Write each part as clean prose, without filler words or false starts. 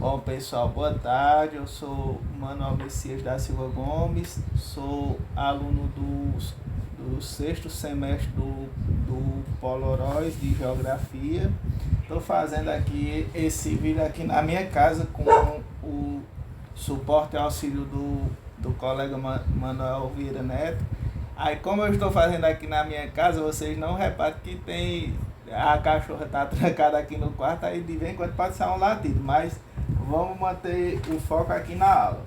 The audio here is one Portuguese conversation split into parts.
Bom, pessoal, boa tarde. Eu sou Manuel Messias da Silva Gomes, sou aluno do sexto semestre do Poloróis de Geografia. Estou fazendo aqui esse vídeo aqui na minha casa com o suporte e auxílio do colega Manuel Vieira Neto. Aí, como eu estou fazendo aqui na minha casa, vocês não reparem que tem a cachorra está trancada aqui no quarto, aí de vez em quando pode sair um latido, mas vamos manter o foco aqui na aula.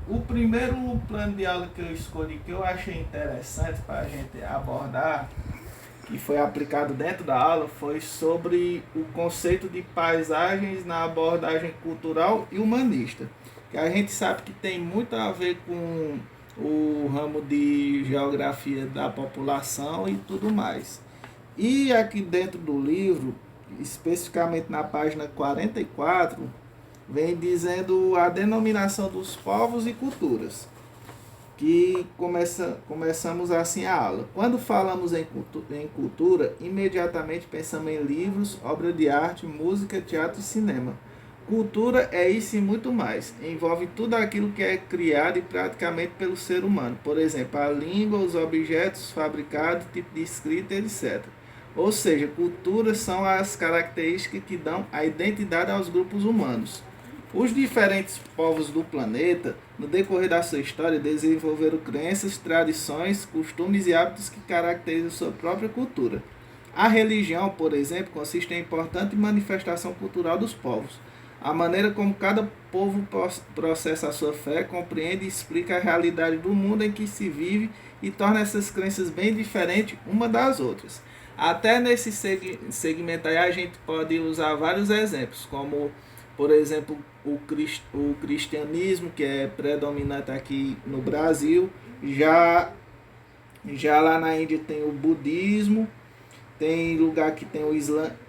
O primeiro plano de aula que eu escolhi, que eu achei interessante para a gente abordar, que foi aplicado dentro da aula, foi sobre o conceito de paisagens na abordagem cultural e humanista, que a gente sabe que tem muito a ver com o ramo de geografia da população e tudo mais. E aqui dentro do livro, especificamente na página 44, vem dizendo a denominação dos povos e culturas, que começamos assim a aula. Quando falamos em cultura, imediatamente pensamos em livros, obra de arte, música, teatro e cinema. Cultura é isso e muito mais. Envolve tudo aquilo que é criado e praticamente pelo ser humano. Por exemplo, a língua, os objetos fabricados, tipo de escrita, etc. Ou seja, culturas são as características que dão a identidade aos grupos humanos. Os diferentes povos do planeta, no decorrer da sua história, desenvolveram crenças, tradições, costumes e hábitos que caracterizam sua própria cultura. A religião, por exemplo, consiste em importante manifestação cultural dos povos. A maneira como cada povo processa a sua fé, compreende e explica a realidade do mundo em que se vive e torna essas crenças bem diferentes uma das outras. Até nesse segmento aí a gente pode usar vários exemplos, como, por exemplo, o cristianismo, que é predominante aqui no Brasil. Já lá na Índia tem o budismo, tem lugar que tem o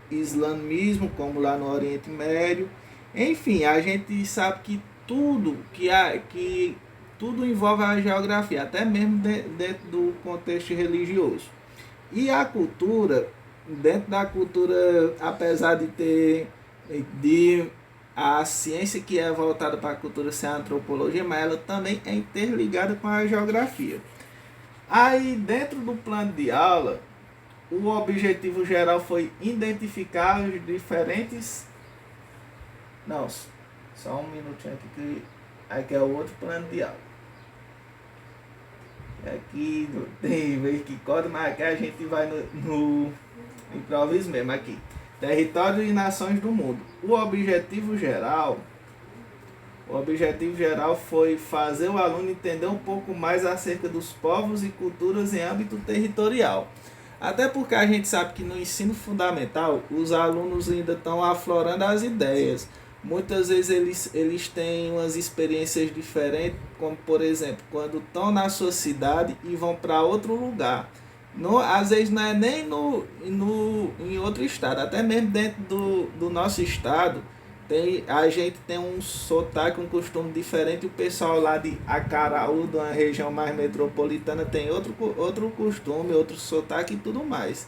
islamismo, como lá no Oriente Médio. Enfim, a gente sabe que tudo envolve a geografia, até mesmo dentro do contexto religioso. E a cultura, dentro da cultura, apesar de a ciência que é voltada para a cultura ser a antropologia, mas ela também é interligada com a geografia. Aí, dentro do plano de aula, o objetivo geral foi identificar os diferentes... Não, só um minutinho aqui, que aqui é o outro plano de aula. Aqui não tem vez que corta, mas aqui a gente vai no improviso mesmo. Aqui, território e nações do mundo. O objetivo geral foi fazer o aluno entender um pouco mais acerca dos povos e culturas em âmbito territorial. Até porque a gente sabe que no ensino fundamental os alunos ainda estão aflorando as ideias. Muitas vezes eles têm umas experiências diferentes, como por exemplo, quando estão na sua cidade e vão para outro lugar. Às vezes não é nem em outro estado, até mesmo dentro do nosso estado, a gente tem um sotaque, um costume diferente. O pessoal lá de Acaraú, uma região mais metropolitana, tem outro costume, outro sotaque e tudo mais.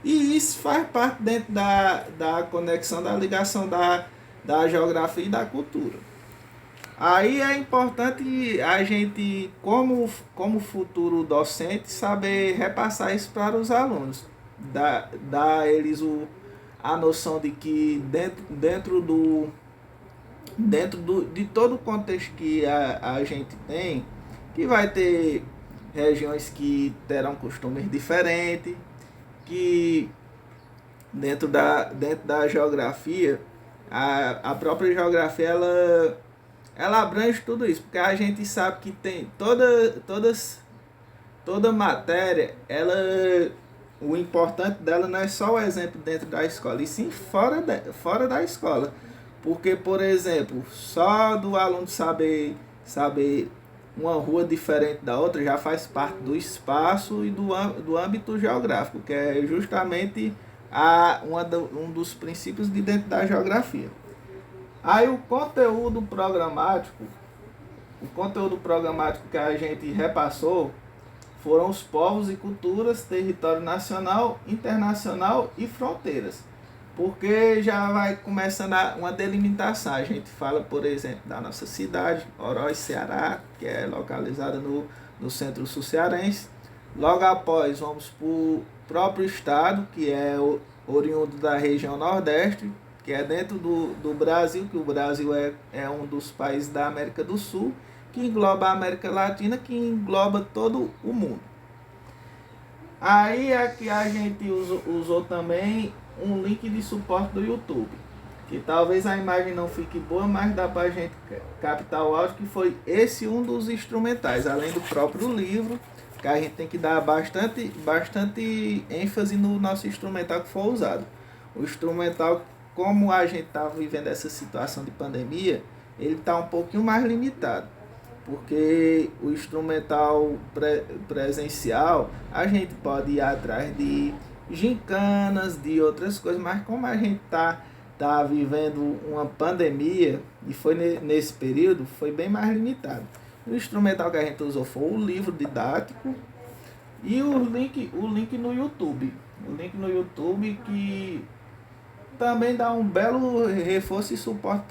E isso faz parte dentro da conexão, da ligação da geografia e da cultura. Aí é importante a gente, como futuro docente, saber repassar isso para os alunos. Dar a eles a noção de que de todo o contexto que a gente tem, que vai ter regiões que terão costumes diferentes, que dentro da geografia, a própria geografia ela abrange tudo isso, porque a gente sabe que tem toda matéria, o importante dela não é só o exemplo dentro da escola, e sim fora da escola. Porque, por exemplo, só do aluno saber uma rua diferente da outra já faz parte do espaço e do âmbito geográfico, que é justamente um dos princípios de dentro da geografia. Aí o conteúdo programático que a gente repassou foram os povos e culturas, território nacional, internacional e fronteiras. porque já vai começando uma delimitação. A gente fala, por exemplo, da nossa cidade, Oroz, Ceará, que é localizada no centro-sul cearense. Logo após, vamos para o próprio estado, que é oriundo da região Nordeste, que é dentro do Brasil, que o Brasil é um dos países da América do Sul, que engloba a América Latina, que engloba todo o mundo. Aí aqui a gente usou também um link de suporte do YouTube, que talvez a imagem não fique boa, mas dá para a gente captar o áudio, que foi esse um dos instrumentais, além do próprio livro, que a gente tem que dar bastante ênfase no nosso instrumental que for usado. O instrumental, como a gente está vivendo essa situação de pandemia, ele está um pouquinho mais limitado, porque o instrumental presencial a gente pode ir atrás de gincanas, de outras coisas, mas como a gente tá vivendo uma pandemia e foi nesse período, foi bem mais limitado. O instrumental que a gente usou foi o livro didático e o link no YouTube. O link no YouTube que também dá um belo reforço e suporte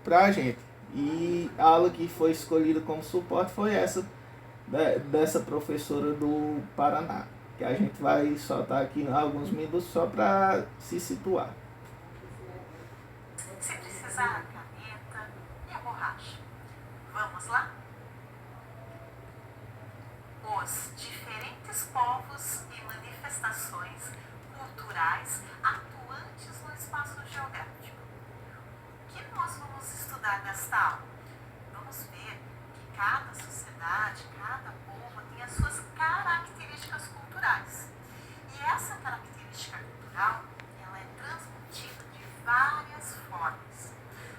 para a gente. E a aula que foi escolhida como suporte foi essa, dessa professora do Paraná, que a gente vai soltar aqui em alguns minutos só para se situar. Se precisar a caneta e a borracha. Vamos lá? Os diferentes povos e manifestações culturais atuantes no espaço geográfico. O que nós vamos estudar nesta aula? Vamos ver que cada sociedade, cada povo tem as suas características culturais. E essa característica cultural, ela é transmitida de várias formas.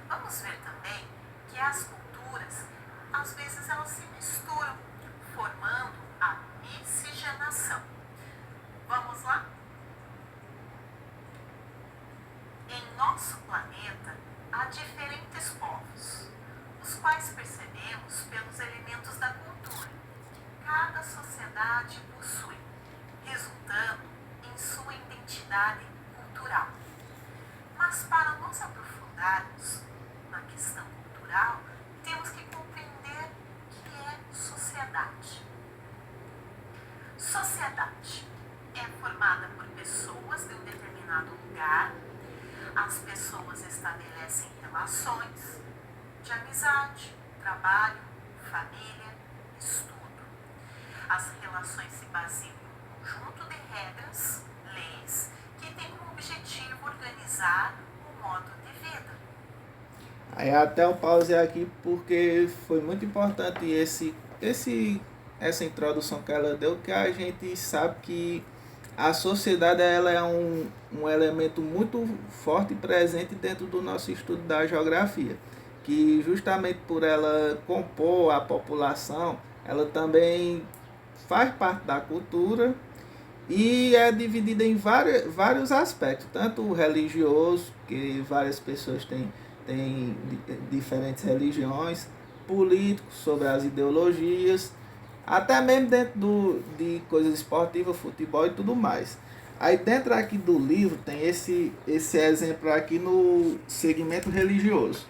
Vamos ver também que as culturas, às vezes elas se misturam, formando a miscigenação. Vamos lá? Em nosso planeta, há diferentes povos, os quais percebemos pelos elementos da cultura que cada sociedade possui, resultando em sua identidade cultural. Mas para nos aprofundarmos na questão cultural, temos que compreender o que é sociedade. Sociedade é formada por pessoas de um determinado lugar. As pessoas estabelecem relações de amizade, trabalho, família, estudo. As relações se baseiam em um conjunto de regras, leis, que têm como objetivo organizar o modo de vida. Aí até eu pausei aqui porque foi muito importante essa introdução que ela deu, que a gente sabe que a sociedade ela é um elemento muito forte e presente dentro do nosso estudo da geografia, que justamente por ela compor a população, ela também faz parte da cultura e é dividida em vários aspectos, tanto o religioso, que várias pessoas têm diferentes religiões, políticos, sobre as ideologias, até mesmo dentro de coisas esportivas, futebol e tudo mais. Aí dentro aqui do livro tem esse exemplo aqui no segmento religioso.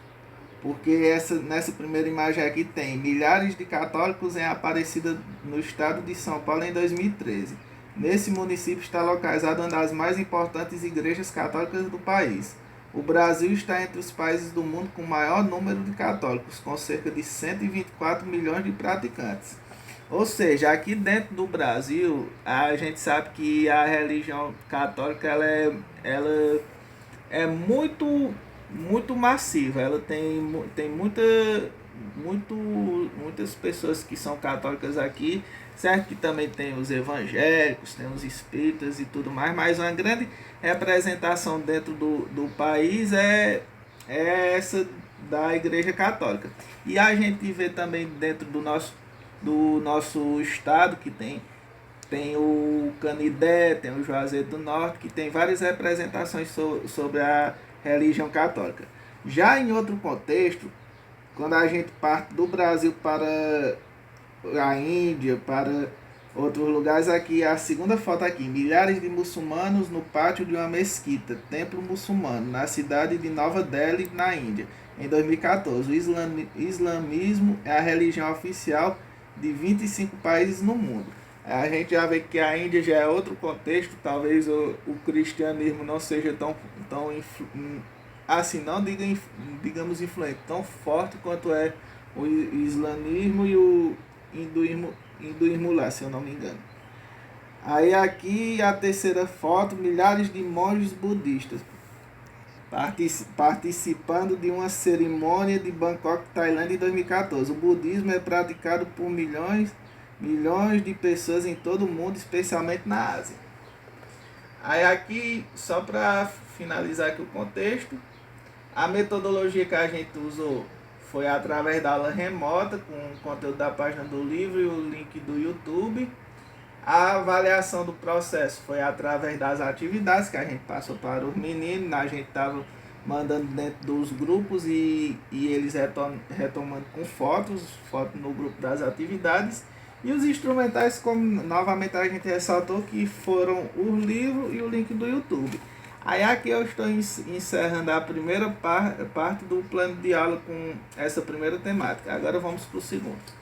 Porque nessa primeira imagem aqui tem milhares de católicos em Aparecida, no estado de São Paulo, em 2013. Nesse município está localizada uma das mais importantes igrejas católicas do país. O Brasil está entre os países do mundo com maior número de católicos, com cerca de 124 milhões de praticantes. Ou seja, aqui dentro do Brasil, a gente sabe que a religião católica ela é muito massiva. Ela tem muitas pessoas que são católicas aqui, certo? Que também tem os evangélicos, tem os espíritas e tudo mais, mas uma grande representação dentro do país é essa da Igreja Católica. E a gente vê também dentro do nosso estado que tem o Canidé, tem o Juazeiro do Norte, que tem várias representações sobre a religião católica. Já em outro contexto, quando a gente parte do Brasil para a Índia, para Outros lugares aqui, a segunda foto aqui, milhares de muçulmanos no pátio de uma mesquita, templo muçulmano, na cidade de Nova Delhi, na Índia, em 2014. O islamismo é a religião oficial de 25 países no mundo. A gente já vê que a Índia já é outro contexto, talvez o cristianismo não seja tão assim, não digamos influente, tão forte quanto é o islamismo e o hinduísmo lá, se eu não me engano. Aí aqui a terceira foto, milhares de monges budistas participando de uma cerimônia de Bangkok, Tailândia, em 2014. O budismo é praticado por milhões de pessoas em todo o mundo, especialmente na Ásia. Aí aqui, só para finalizar aqui o contexto, a metodologia que a gente usou foi através da aula remota, com o conteúdo da página do livro e o link do YouTube. A avaliação do processo foi através das atividades que a gente passou para os meninos. A gente estava mandando dentro dos grupos e eles retomando com fotos no grupo das atividades. E os instrumentais, como novamente a gente ressaltou, que foram o livro e o link do YouTube. Aí aqui eu estou encerrando a primeira parte do plano de aula com essa primeira temática. Agora vamos para o segundo.